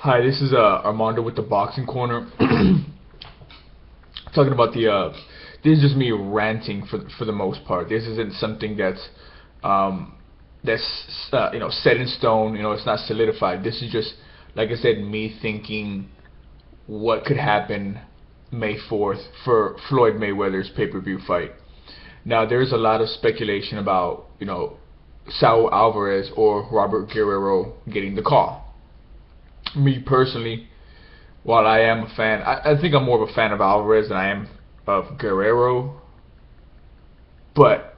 Hi, this is Armando with the Boxing Corner. Talking about this is just me ranting for the most part. This isn't something that's set in stone. It's not solidified. This is just, like I said, me thinking what could happen May 4th for Floyd Mayweather's pay-per-view fight. Now, there's a lot of speculation about Saul Alvarez or Robert Guerrero getting the call. Me personally, while I am a fan, I think I'm more of a fan of Alvarez than I am of Guerrero. But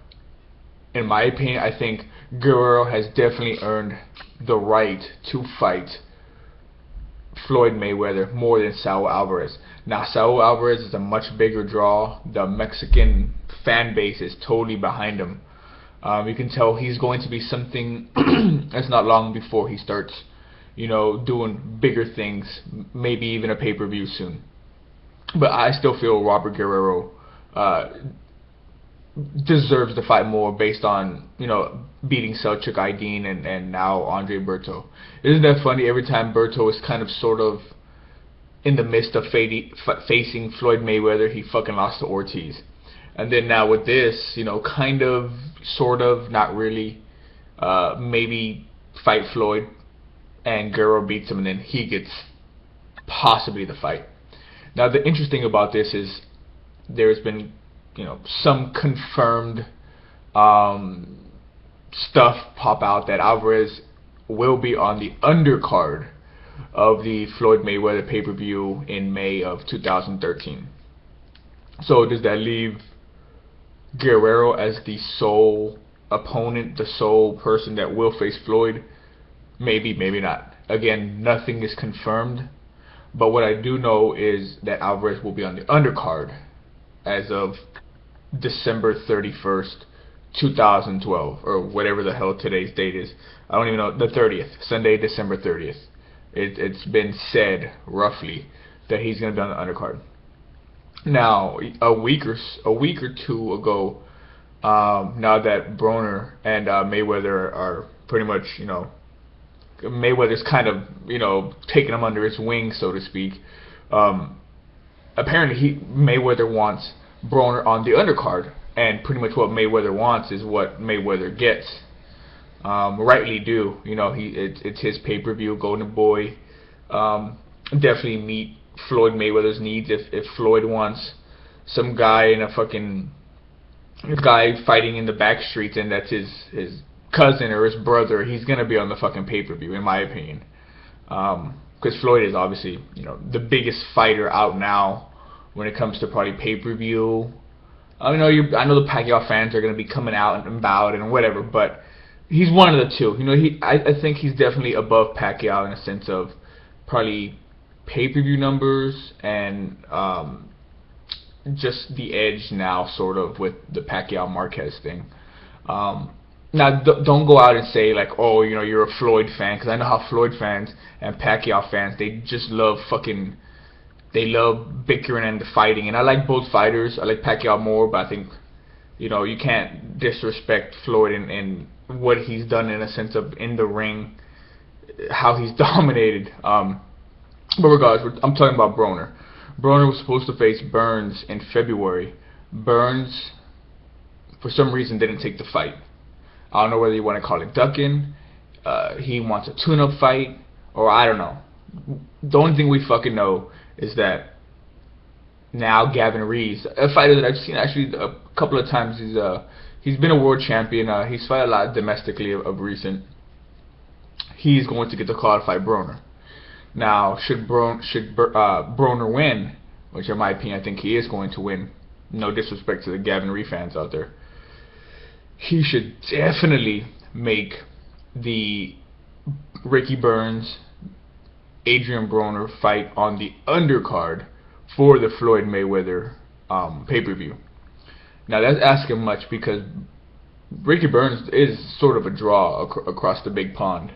in my opinion, I think Guerrero has definitely earned the right to fight Floyd Mayweather more than Saul Alvarez. Now, Saul Alvarez is a much bigger draw. The Mexican fan base is totally behind him. You can tell he's going to be something that's not long before he starts doing bigger things, maybe even a pay-per-view soon. But I still feel Robert Guerrero deserves the fight more based on, beating Selçuk Aydin and now Andre Berto. Isn't that funny? Every time Berto is kind of sort of in the midst of facing Floyd Mayweather, he fucking lost to Ortiz. And then now with this, kind of, sort of, not really, maybe fight Floyd, and Guerrero beats him, and then he gets possibly the fight. Now, the interesting about this is there's been, some confirmed stuff pop out that Alvarez will be on the undercard of the Floyd Mayweather pay-per-view in May of 2013. So does that leave Guerrero as the sole opponent, the sole person that will face Floyd? Maybe, maybe not. Again, nothing is confirmed. But what I do know is that Alvarez will be on the undercard as of December 31st, 2012, or whatever the hell today's date is. I don't even know. The 30th, Sunday, December 30th. It's been said roughly that he's going to be on the undercard. Now, a week or two ago, now that Broner and Mayweather are pretty much, Mayweather's kind of, taking him under his wing, so to speak. Apparently, Mayweather wants Broner on the undercard, and pretty much what Mayweather wants is what Mayweather gets. Rightly do, it's his pay-per-view, Golden Boy. Definitely meet Floyd Mayweather's needs. If Floyd wants some guy in a guy fighting in the back streets, and that's his cousin or his brother, he's gonna be on the fucking pay-per-view, in my opinion. Because Floyd is obviously, the biggest fighter out now when it comes to probably pay-per-view. I know the Pacquiao fans are gonna be coming out and about and whatever, but he's one of the two. I think he's definitely above Pacquiao in a sense of probably pay-per-view numbers and just the edge now, sort of, with the Pacquiao Marquez thing. Now, don't go out and say, like, oh, you're a Floyd fan, because I know how Floyd fans and Pacquiao fans, they just love they love bickering and the fighting. And I like both fighters. I like Pacquiao more, but I think, you can't disrespect Floyd in what he's done in a sense of in the ring, how he's dominated. But regardless, I'm talking about Broner. Broner was supposed to face Burns in February. Burns, for some reason, didn't take the fight. I don't know whether you want to call it ducking, he wants a tune-up fight, or I don't know. The only thing we fucking know is that now Gavin Rees, a fighter that I've seen actually a couple of times, he's been a world champion, he's fought a lot domestically of recent. He's going to get the call to fight Broner. Now, should Broner win, which in my opinion I think he is going to win, no disrespect to the Gavin Rees fans out there, he should definitely make the Ricky Burns, Adrien Broner fight on the undercard for the Floyd Mayweather pay-per-view. Now, that's asking much, because Ricky Burns is sort of a draw across the big pond.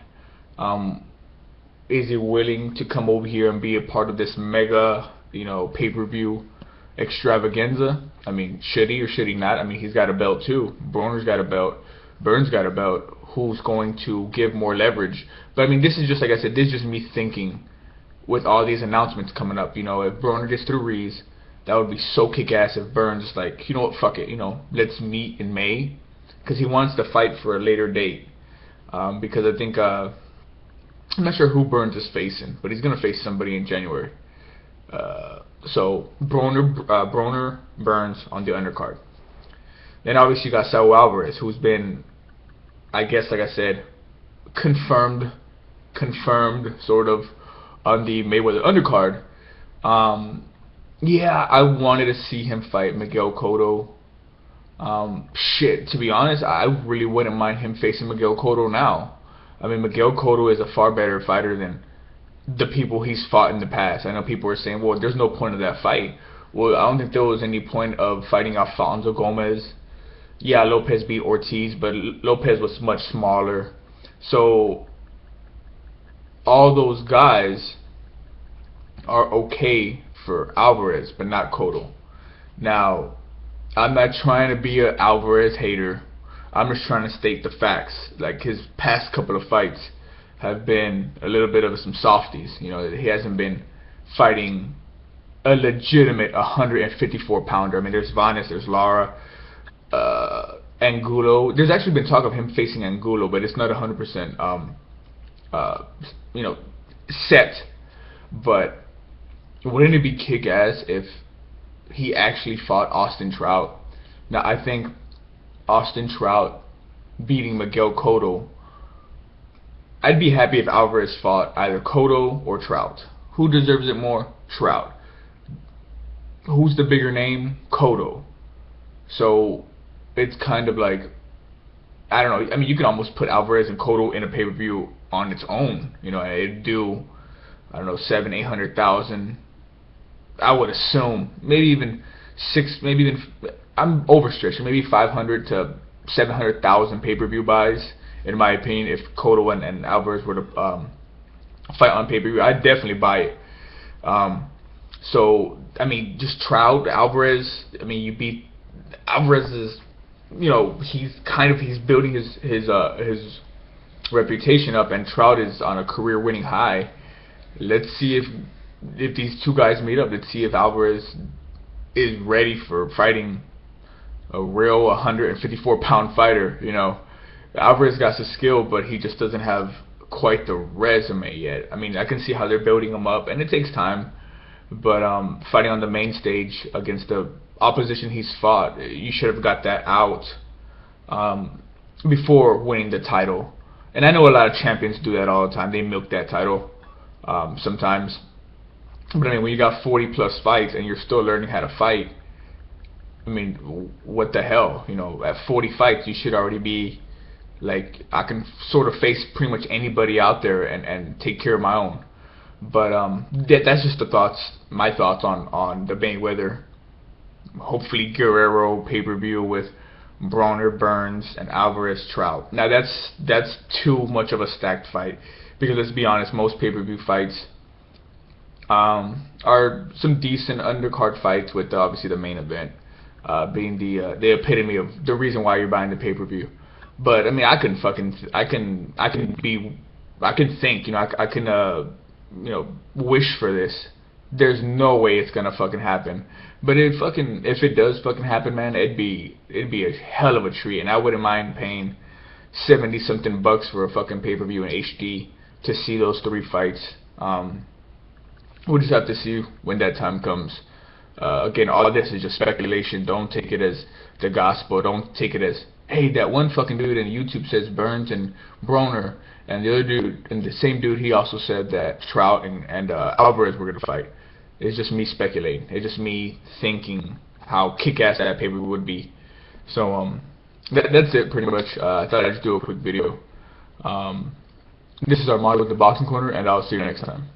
Is he willing to come over here and be a part of this mega, pay-per-view extravaganza? I mean, should he or should he not? I mean, he's got a belt too. Broner's got a belt. Burns got a belt. Who's going to give more leverage? But I mean, this is just, like I said, this is just me thinking with all these announcements coming up. You know, if Broner gets through Rees, that would be so kick-ass if Burns is like, you know what, fuck it, you know, let's meet in May. Because he wants to fight for a later date. Because I think, I'm not sure who Burns is facing, but he's going to face somebody in January. So, Broner, Burns on the undercard. Then obviously you got Saul Alvarez, who's been, I guess, like I said, confirmed sort of on the Mayweather undercard. Yeah, I wanted to see him fight Miguel Cotto. Shit, to be honest, I really wouldn't mind him facing Miguel Cotto now. I mean, Miguel Cotto is a far better fighter than the people he's fought in the past. I know people are saying, well, there's no point of that fight. Well, I don't think there was any point of fighting Alfonso Gomez. Yeah, Lopez beat Ortiz, but Lopez was much smaller. So, all those guys are okay for Alvarez, but not Cotto. Now, I'm not trying to be an Alvarez hater. I'm just trying to state the facts. Like, his past couple of fights have been a little bit of some softies. You know, he hasn't been fighting a legitimate 154-pounder. I mean, there's Vanes, there's Lara, Angulo. There's actually been talk of him facing Angulo, but it's not 100% you know, set. But wouldn't it be kick-ass if he actually fought Austin Trout? Now, I think Austin Trout beating Miguel Cotto, I'd be happy if Alvarez fought either Cotto or Trout. Who deserves it more? Trout. Who's the bigger name? Cotto. So, it's kind of like, I don't know, I mean, you can almost put Alvarez and Cotto in a pay-per-view on its own. You know, it'd do, I don't know, 700,000-800,000. I would assume maybe even I'm overstretching, maybe 500 to 700,000 pay-per-view buys, in my opinion. If Cotto and Alvarez were to fight on pay-per-view, I'd definitely buy it. So I mean, just Trout, Alvarez. I mean, you beat Alvarez is, you know, he's building his reputation up, and Trout is on a career-winning high. Let's see if these two guys meet up. Let's see if Alvarez is ready for fighting a real 154-pound fighter. You know, Alvarez got the skill, but he just doesn't have quite the resume yet. I mean, I can see how they're building him up, and it takes time. But fighting on the main stage against the opposition he's fought, you should have got that out before winning the title. And I know a lot of champions do that all the time. They milk that title sometimes. But I mean, when you got 40 plus fights and you're still learning how to fight, I mean, what the hell? You know, at 40 fights, you should already be like, I can sort of face pretty much anybody out there and take care of my own. But that's just my thoughts on the Mayweather, hopefully Guerrero pay-per-view with Broner, Burns, and Alvarez, Trout. Now that's too much of a stacked fight, because let's be honest, most pay-per-view fights are some decent undercard fights, with obviously the main event being the epitome of the reason why you're buying the pay-per-view. But I mean, I can think, you know, I can you know, wish for this. There's no way it's gonna fucking happen. But if it does fucking happen, man, it'd be a hell of a treat, and I wouldn't mind paying $70-something for a fucking pay-per-view in HD to see those three fights. We'll just have to see when that time comes. Again, all this is just speculation. Don't take it as the gospel. Don't take it as, hey, that one fucking dude on YouTube says Burns and Broner, and the other dude, and the same dude, he also said that Trout and Alvarez were going to fight. It's just me speculating. It's just me thinking how kick-ass that paper would be. So, that's it pretty much. I thought I'd just do a quick video. This is our model with the Boxing Corner, and I'll see you next time.